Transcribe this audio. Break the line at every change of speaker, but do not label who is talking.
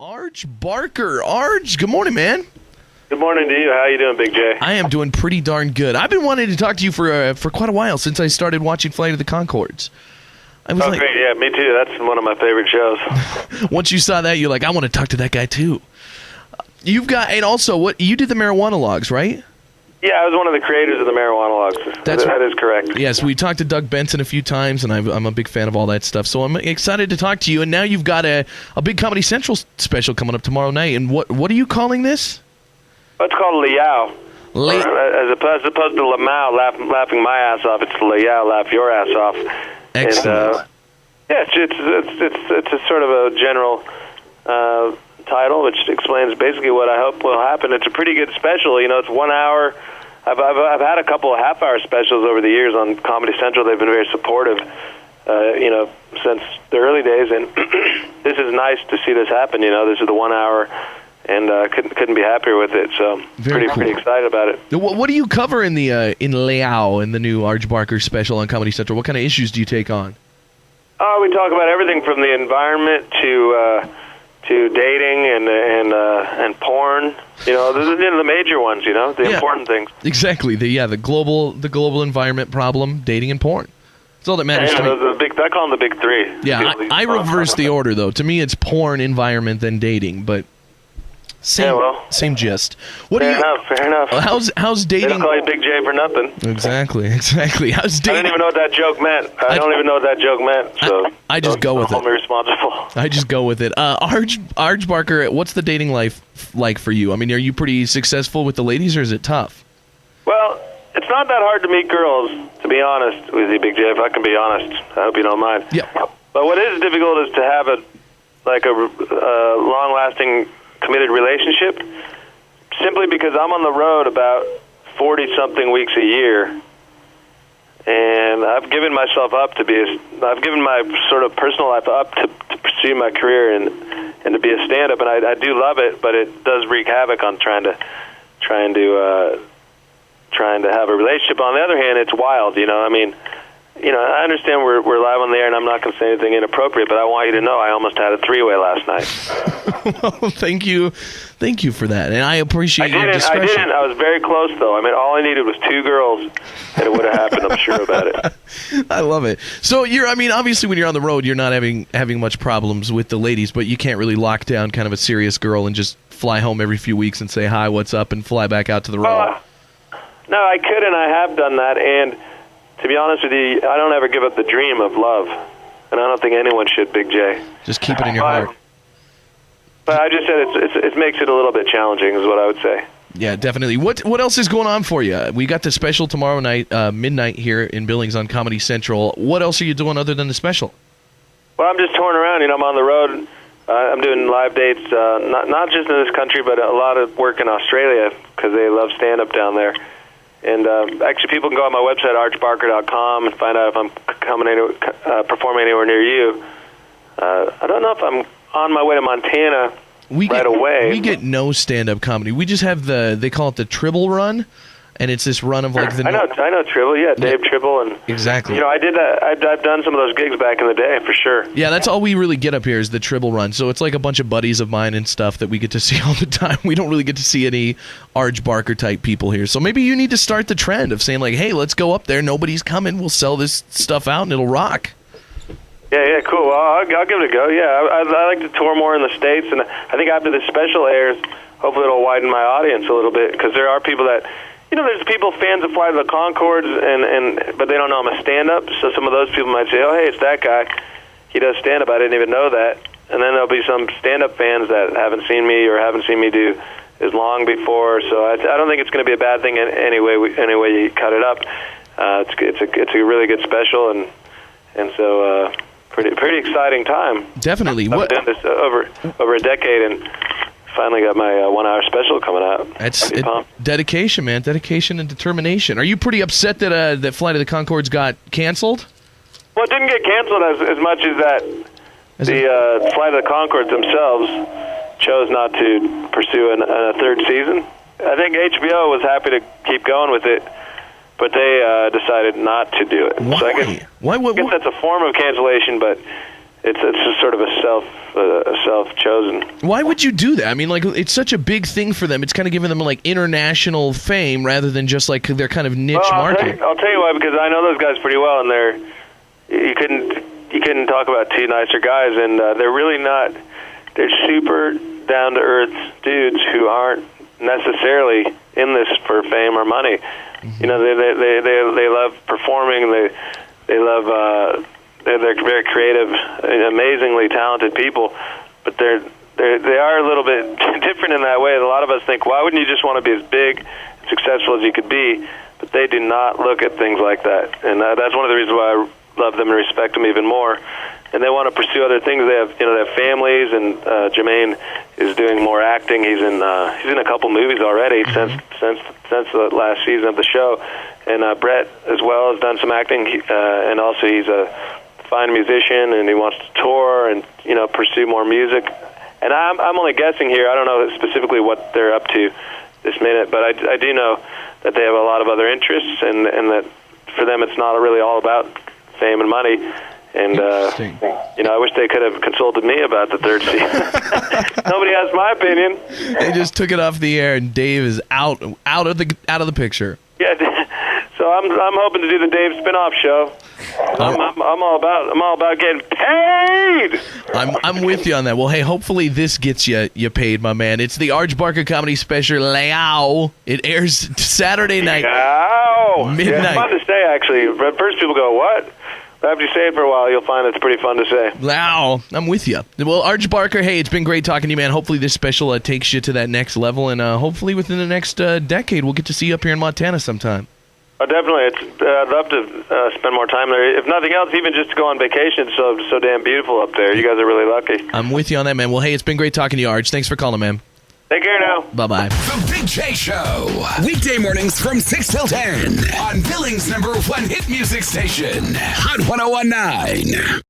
Arj Barker. Arj, good morning, man.
Good morning to you. How you doing, Big J?
I am doing pretty darn good. I've been wanting to talk to you for quite a while, since I started watching Flight of the Conchords. I was
great. Yeah, me too. That's one of my favorite shows.
Once you saw that, you're like, I want to talk to that guy too. You've got, and also, you did the marijuana logs, right?
Yeah, I was one of the creators of the marijuana logs. That is correct.
Yes, we talked to Doug Benson a few times, and I'm a big fan of all that stuff. So I'm excited to talk to you. And now you've got a big Comedy Central special coming up tomorrow night. And what are you calling this?
It's called Lee-oww. As opposed to LYAO, laughing my ass off, it's Lee-oww, laugh your ass off.
Excellent.
And, yeah, it's a sort of a general title, which explains basically what I hope will happen. It's a pretty good special. You know, it's 1 hour. I've had a couple of half-hour specials over the years on Comedy Central. They've been very supportive, since the early days, and this is nice to see this happen. You know, this is the 1 hour, and couldn't be happier with it. So pretty excited about it.
What do you cover in the in LYAO, in the new Arj Barker special on Comedy Central? What kind of issues do you take on?
We talk about everything from the environment to dating and porn. You know, the major ones. You know, the important things.
Exactly. The global environment problem, dating and porn. That's all that matters to me.
I call them the big three.
Yeah, I reverse the order though. To me, it's porn, environment, then dating. But same gist. Fair
enough.
How's dating?
They don't call you Big J for nothing.
Exactly. How's dating?
I didn't even know what that joke meant. I don't even know what that joke meant. So
I just go with it.
I'm responsible.
I just go with it. Arj Barker, what's the dating life like for you? I mean, are you pretty successful with the ladies, or is it tough?
Well, it's not that hard to meet girls, to be honest with you, Big J. If I can be honest, I hope you don't mind.
Yeah.
But what is difficult is to have a long-lasting, committed relationship, simply because I'm on the road about 40-something weeks a year, and I've given myself up I've given my sort of personal life up to pursue my career and to be a stand-up, and I do love it, but it does wreak havoc on trying to have a relationship. On the other hand, it's wild, you know. I mean, you know, I understand we're live on the air, and I'm not going to say anything inappropriate, but I want you to know I almost had a three-way last night.
Well, thank you for that, and I appreciate your discretion.
I didn't. I was very close, though. I mean, all I needed was 2 girls, and it would have happened. I'm sure about it.
I love it. So obviously, when you're on the road, you're not having much problems with the ladies, but you can't really lock down kind of a serious girl and just fly home every few weeks and say hi, what's up, and fly back out to the road.
No, I could, and I have done that, and to be honest with you, I don't ever give up the dream of love, and I don't think anyone should, Big J.
Just keep it in your heart.
But I just said it makes it a little bit challenging, is what I would say.
Yeah, definitely. What else is going on for you? We got the special tomorrow night, midnight here in Billings on Comedy Central. What else are you doing other than the special? Well,
I'm just touring around. You know, I'm on the road. I'm doing live dates, not just in this country, but a lot of work in Australia because they love stand-up down there. And actually, people can go on my website, arjbarker.com, and find out if I'm performing anywhere near you. I don't know if I'm on my way to Montana right away.
We get no stand-up comedy. We just have they call it the Tribble run, and it's this run of like the...
I know Tribble, yeah, Dave Tribble. And,
exactly.
You know, I did that. I've done some of those gigs back in the day, for sure.
Yeah, that's all we really get up here is the Tribble run. So it's like a bunch of buddies of mine and stuff that we get to see all the time. We don't really get to see any Arj Barker type people here. So maybe you need to start the trend of saying like, hey, let's go up there. Nobody's coming. We'll sell this stuff out and it'll rock.
Yeah, cool. Well, I'll give it a go. Yeah, I like to tour more in the States, and I think after this special airs, hopefully it'll widen my audience a little bit, because there are people that... You know, there's people, fans of Flight of the Conchords, but they don't know I'm a stand-up, so some of those people might say, oh, hey, it's that guy. He does stand-up. I didn't even know that. And then there'll be some stand-up fans that haven't seen me or haven't seen me do as long before, so I don't think it's going to be a bad thing any way you cut it up. It's a really good special, and so pretty exciting time.
Definitely.
I've done this over a decade, and finally got my 1 hour special coming out.
That's dedication, man. Dedication and determination. Are you pretty upset that Flight of the Conchords got canceled?
Well, it didn't get canceled as much as that the Flight of the Conchords themselves chose not to pursue a third season. I think HBO was happy to keep going with it, but they decided not to do it.
Why?
So I guess that's a form of cancellation, but it's just sort of a self-chosen.
Why would you do that? I mean, like, it's such a big thing for them. It's kind of giving them like international fame rather than just like their kind of niche market.
I'll tell you why, because I know those guys pretty well, and you couldn't talk about two nicer guys, and they're really not. They're super down to earth dudes who aren't necessarily in this for fame or money. Mm-hmm. You know, they love performing. They love. They're very creative, amazingly talented people, but they are a little bit different in that way. A lot of us think, why wouldn't you just want to be as big and successful as you could be? But they do not look at things like that, and that's one of the reasons why I love them and respect them even more. And they want to pursue other things. They have families, and Jermaine is doing more acting. He's in a couple movies already since the last season of the show. And Brett as well has done some acting, and also he's a fine musician, and he wants to tour and pursue more music. And I'm only guessing here. I don't know specifically what they're up to this minute, but I do know that they have a lot of other interests, and that for them it's not really all about fame and money. And I wish they could have consulted me about the third season. Nobody asked my opinion.
They just took it off the air, and Dave is out of the picture.
Yeah, so I'm hoping to do the Dave spinoff show. I'm all about getting paid.
I'm with you on that. Well, hey, hopefully this gets you paid, my man. It's the Arj Barker comedy special, LYAO. It airs Saturday night, midnight.
Yeah, it's fun to say, actually. But first, people go, "What?" After you say it for a while, you'll find it's pretty fun to say.
Wow, I'm with you. Well, Arj Barker, hey, it's been great talking to you, man. Hopefully this special takes you to that next level, and hopefully within the next decade, we'll get to see you up here in Montana sometime.
Oh, definitely. I'd love to spend more time there. If nothing else, even just to go on vacation. It's so damn beautiful up there. You guys are really lucky.
I'm with you on that, man. Well, hey, it's been great talking to you, Arj. Thanks for calling, man.
Take care now.
Bye-bye.
The Big J Show. Weekday mornings from 6 till 10 on Billings' #1 hit music station, Hot 101.9.